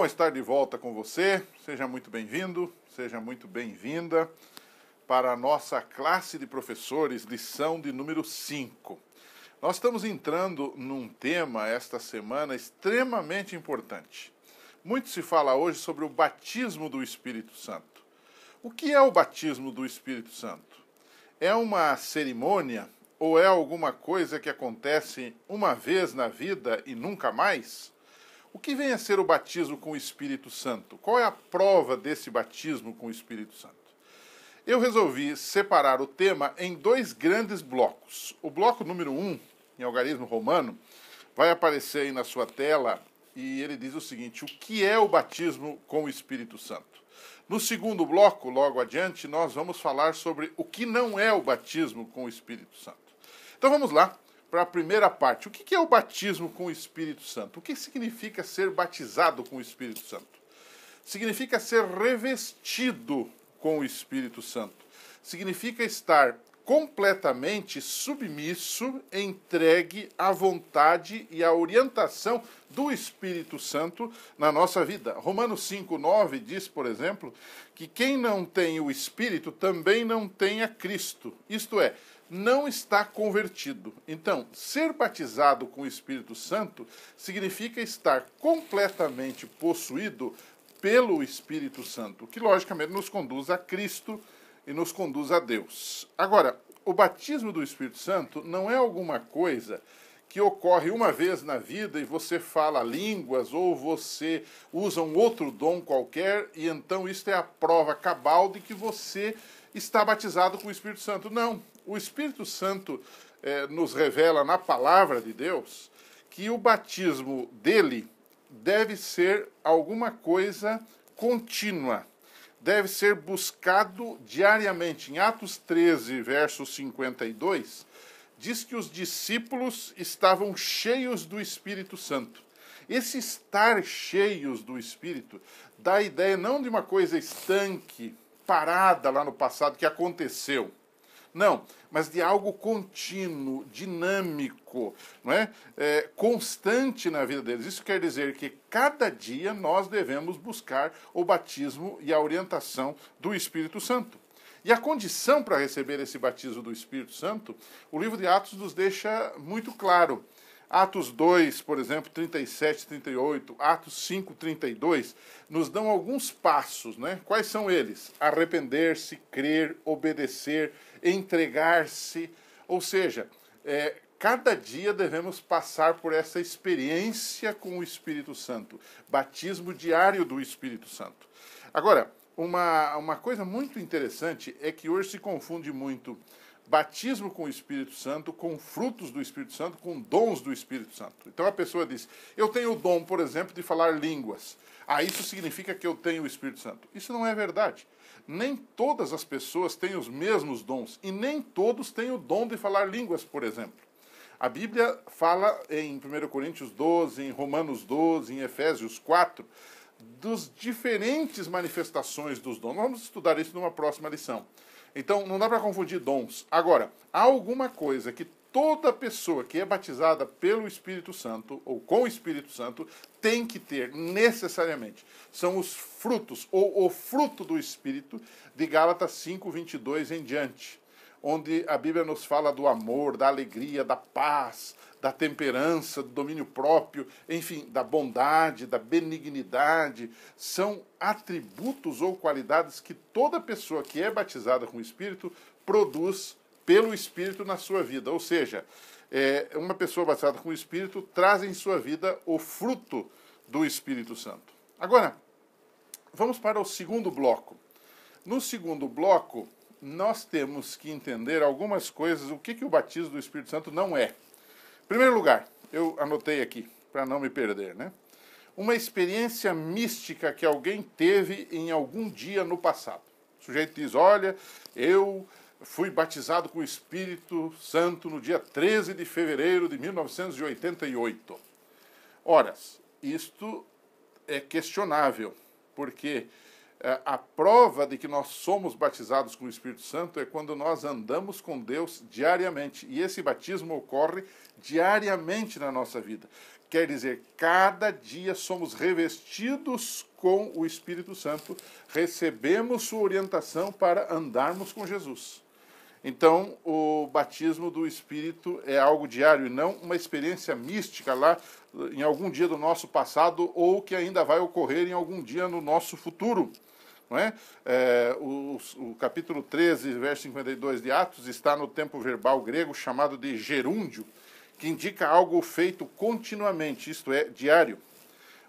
estar de volta com você. Seja muito bem-vindo, seja muito bem-vinda para a nossa classe de professores, lição de número 5. Nós estamos entrando num tema esta semana extremamente importante. Muito se fala hoje sobre o batismo do Espírito Santo. O que é o batismo do Espírito Santo? É uma cerimônia ou é alguma coisa que acontece uma vez na vida e nunca mais? O que vem a ser o batismo com o Espírito Santo? Qual é a prova desse batismo com o Espírito Santo? Eu resolvi separar o tema em dois grandes blocos. O bloco número 1, em algarismo romano, vai aparecer aí na sua tela e ele diz o seguinte: o que é o batismo com o Espírito Santo? No segundo bloco, logo adiante, nós vamos falar sobre o que não é o batismo com o Espírito Santo. Então vamos lá para a primeira parte. O que é o batismo com o Espírito Santo? O que significa ser batizado com o Espírito Santo? Significa ser revestido com o Espírito Santo. Significa estar completamente submisso, entregue à vontade e à orientação do Espírito Santo na nossa vida. Romanos 5:9 diz, por exemplo, que quem não tem o Espírito também não tem a Cristo. Isto é, não está convertido. Então, ser batizado com o Espírito Santo significa estar completamente possuído pelo Espírito Santo, que logicamente nos conduz a Cristo e nos conduz a Deus. Agora, o batismo do Espírito Santo não é alguma coisa que ocorre uma vez na vida e você fala línguas ou você usa um outro dom qualquer e então isso é a prova cabal de que você está batizado com o Espírito Santo. Não. O Espírito Santo nos revela na palavra de Deus que o batismo dele deve ser alguma coisa contínua, deve ser buscado diariamente. Em Atos 13, verso 52, diz que os discípulos estavam cheios do Espírito Santo. Esse estar cheios do Espírito dá a ideia não de uma coisa estanque, parada lá no passado, que aconteceu. Não, mas de algo contínuo, dinâmico, não é? Constante na vida deles. Isso quer dizer que cada dia nós devemos buscar o batismo e a orientação do Espírito Santo. E a condição para receber esse batismo do Espírito Santo, o livro de Atos nos deixa muito claro. Atos 2, por exemplo, 37, 38, Atos 5, 32, nos dão alguns passos, né? Quais são eles? Arrepender-se, crer, obedecer, entregar-se. Ou seja, cada dia devemos passar por essa experiência com o Espírito Santo. Batismo diário do Espírito Santo. Agora, uma coisa muito interessante é que hoje se confunde muito batismo com o Espírito Santo, com frutos do Espírito Santo, com dons do Espírito Santo. Então a pessoa diz, eu tenho o dom, por exemplo, de falar línguas. Isso significa que eu tenho o Espírito Santo. Isso não é verdade. Nem todas as pessoas têm os mesmos dons, e nem todos têm o dom de falar línguas, por exemplo. A Bíblia fala em 1 Coríntios 12, em Romanos 12, em Efésios 4, dos diferentes manifestações dos dons. Vamos estudar isso numa próxima lição. Então, não dá para confundir dons. Agora, há alguma coisa que toda pessoa que é batizada pelo Espírito Santo, ou com o Espírito Santo, tem que ter necessariamente. São os frutos, ou o fruto do Espírito, de Gálatas 5, 22 em diante. Onde a Bíblia nos fala do amor, da alegria, da paz, da temperança, do domínio próprio, enfim, da bondade, da benignidade. São atributos ou qualidades que toda pessoa que é batizada com o Espírito produz pelo Espírito na sua vida. Ou seja, uma pessoa batizada com o Espírito traz em sua vida o fruto do Espírito Santo. Agora, vamos para o segundo bloco. No segundo bloco, nós temos que entender algumas coisas, o que o batismo do Espírito Santo não é. Em primeiro lugar, eu anotei aqui, para não me perder, né? Uma experiência mística que alguém teve em algum dia no passado. O sujeito diz, olha, eu fui batizado com o Espírito Santo no dia 13 de fevereiro de 1988. Ora, isto é questionável, porque A prova de que nós somos batizados com o Espírito Santo é quando nós andamos com Deus diariamente. E esse batismo ocorre diariamente na nossa vida. Quer dizer, cada dia somos revestidos com o Espírito Santo, recebemos sua orientação para andarmos com Jesus. Então, o batismo do Espírito é algo diário e não uma experiência mística lá em algum dia do nosso passado ou que ainda vai ocorrer em algum dia no nosso futuro. Não é? O capítulo 13, verso 52 de Atos está no tempo verbal grego chamado de gerúndio, que indica algo feito continuamente, isto é, diário.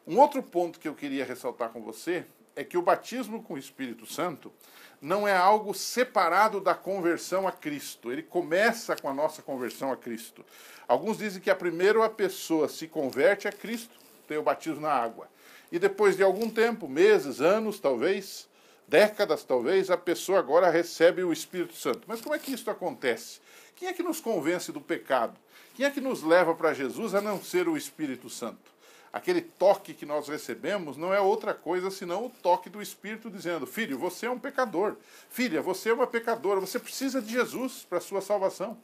Um outro ponto que eu queria ressaltar com você é que o batismo com o Espírito Santo não é algo separado da conversão a Cristo. Ele começa com a nossa conversão a Cristo. Alguns dizem que primeiro a pessoa se converte a Cristo, tem o batismo na água. E depois de algum tempo, meses, anos talvez, décadas talvez, a pessoa agora recebe o Espírito Santo. Mas como é que isso acontece? Quem é que nos convence do pecado? Quem é que nos leva para Jesus a não ser o Espírito Santo? Aquele toque que nós recebemos não é outra coisa senão o toque do Espírito dizendo: filho, você é um pecador. Filha, você é uma pecadora. Você precisa de Jesus para a sua salvação.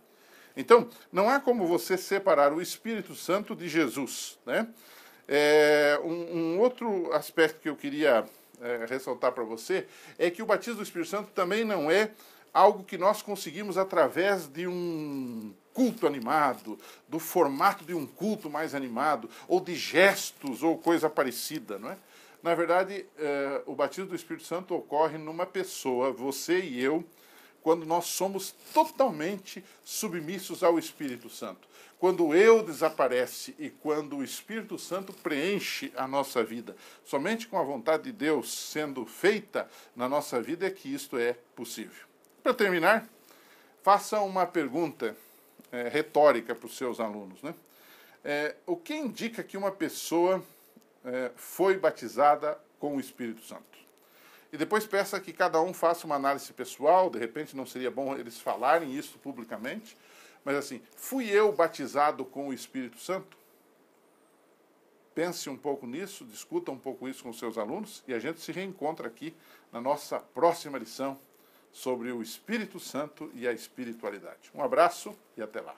Então, não há como você separar o Espírito Santo de Jesus, né? Um outro aspecto que eu queria ressaltar para você é que o batismo do Espírito Santo também não é algo que nós conseguimos através de um culto animado, do formato de um culto mais animado, ou de gestos, ou coisa parecida, não é? Na verdade, o batismo do Espírito Santo ocorre numa pessoa, você e eu, quando nós somos totalmente submissos ao Espírito Santo. Quando o eu desaparece e quando o Espírito Santo preenche a nossa vida. Somente com a vontade de Deus sendo feita na nossa vida é que isto é possível. Para terminar, faça uma pergunta retórica para os seus alunos, né? O que indica que uma pessoa foi batizada com o Espírito Santo? E depois peça que cada um faça uma análise pessoal, de repente não seria bom eles falarem isso publicamente, mas assim, fui eu batizado com o Espírito Santo? Pense um pouco nisso, discuta um pouco isso com os seus alunos e a gente se reencontra aqui na nossa próxima lição sobre o Espírito Santo e a espiritualidade. Um abraço e até lá.